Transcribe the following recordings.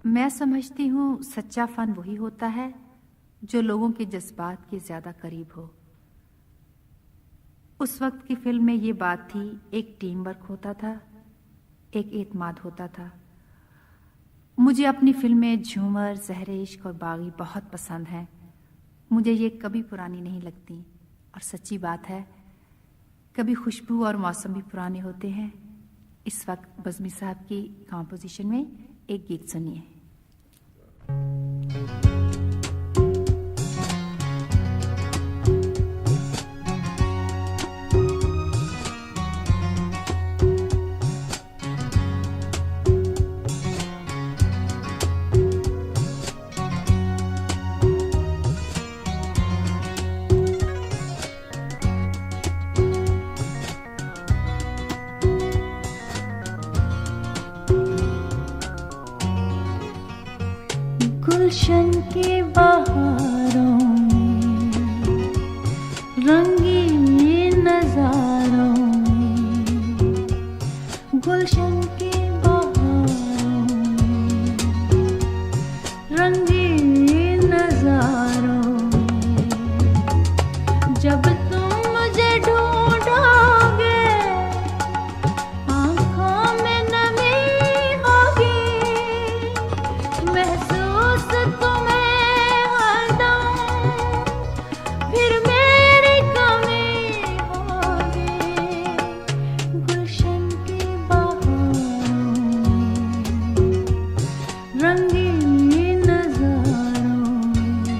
मैं समझती हूँ सच्चा फन वही होता है जो लोगों के जज्बात के ज्यादा करीब हो। उस वक्त की फिल्म में ये बात थी, एक टीम वर्क होता था, एक एतमाद होता था। मुझे अपनी फिल्में झूमर, ज़हरे इश्क और बागी बहुत पसंद हैं। मुझे ये कभी पुरानी नहीं लगती और सच्ची बात है, कभी खुशबू और मौसम भी पुराने होते हैं। इस वक्त बज़मी साहब की कॉम्पोजिशन में एक गीत सुनिए। गुलशन के बहारों में, रंगीन नजारों में, गुलशन के बहारों में, रंगीन नजारों में, जब तुम मुझे ढूंढोगे आँखों में नमी होगी, महसूस तुम्हें हरदम फिर मेरी कमी होगी। गुलशन की बहारों में, रंगीन नजारों में।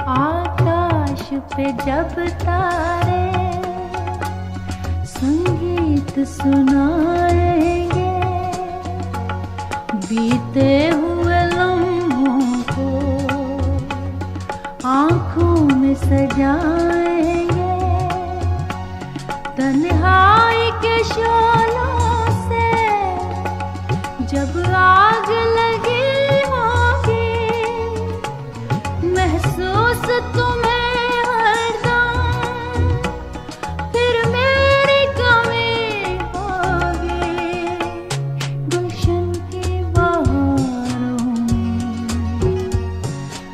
आकाश पे जब तारे संगीत सुनाएंगे, बीते हुए लम्हों को आँखों में सजाएंगे, तन्हाई के शोलों से जब आग लगी होगी, महसूस तुम्हें हरदम फिर मेरी कमी होगी। गुलशन की बहारों में,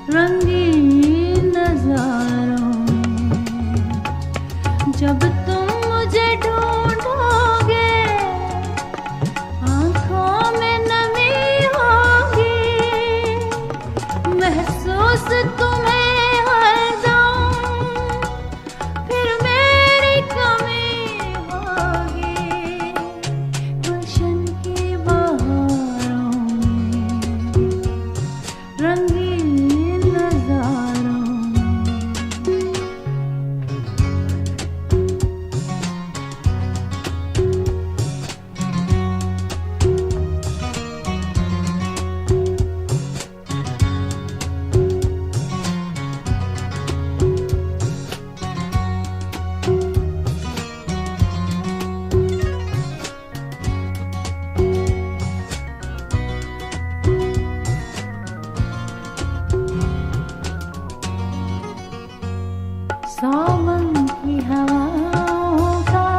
रंगीन नजारों में, जब तुम मुझे ढूंढोगे आँखों में नमी होगी, महसूस तुम्हें हरदम फिर मेरी कमी होगी। गुलशन की बहारों में, रंगीन नजारों में। सावन की हवाओं का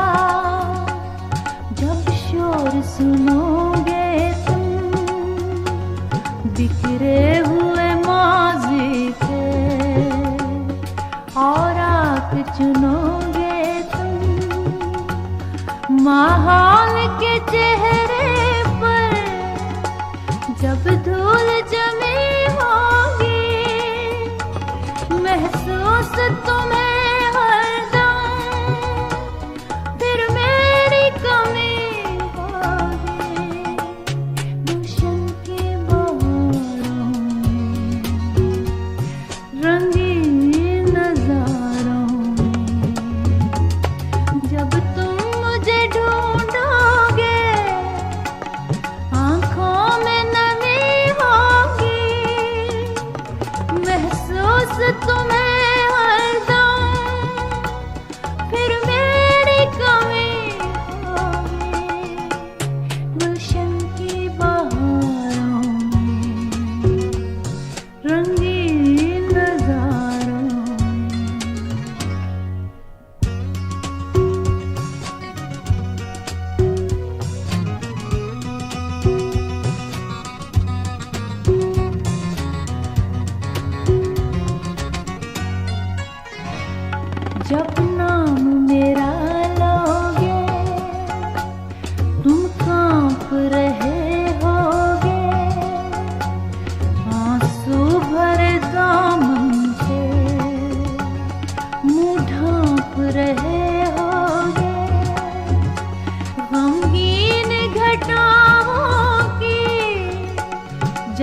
जब शोर सुनोगे तुम, बिखरे हुए माज़ी के और आग चुनोगे तुम, माहौल के चेहरे पर जब धूल जमी होगी, महसूस तुम्हें हरदम फिर मेरी कमी होगी। गुलशन की बहारों में, रंगीन नजारों में, जब तुम मुझे ढूंढोगे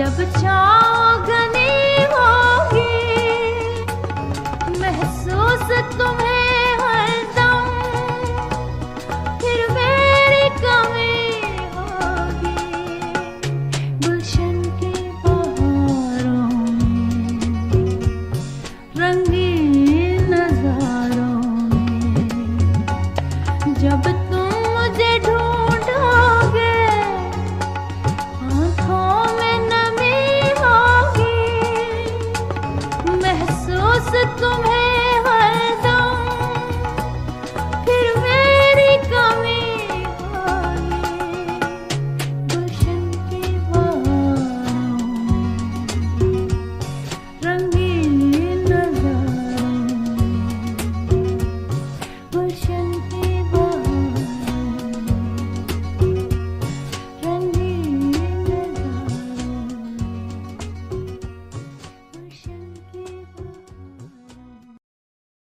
जब छाओ घने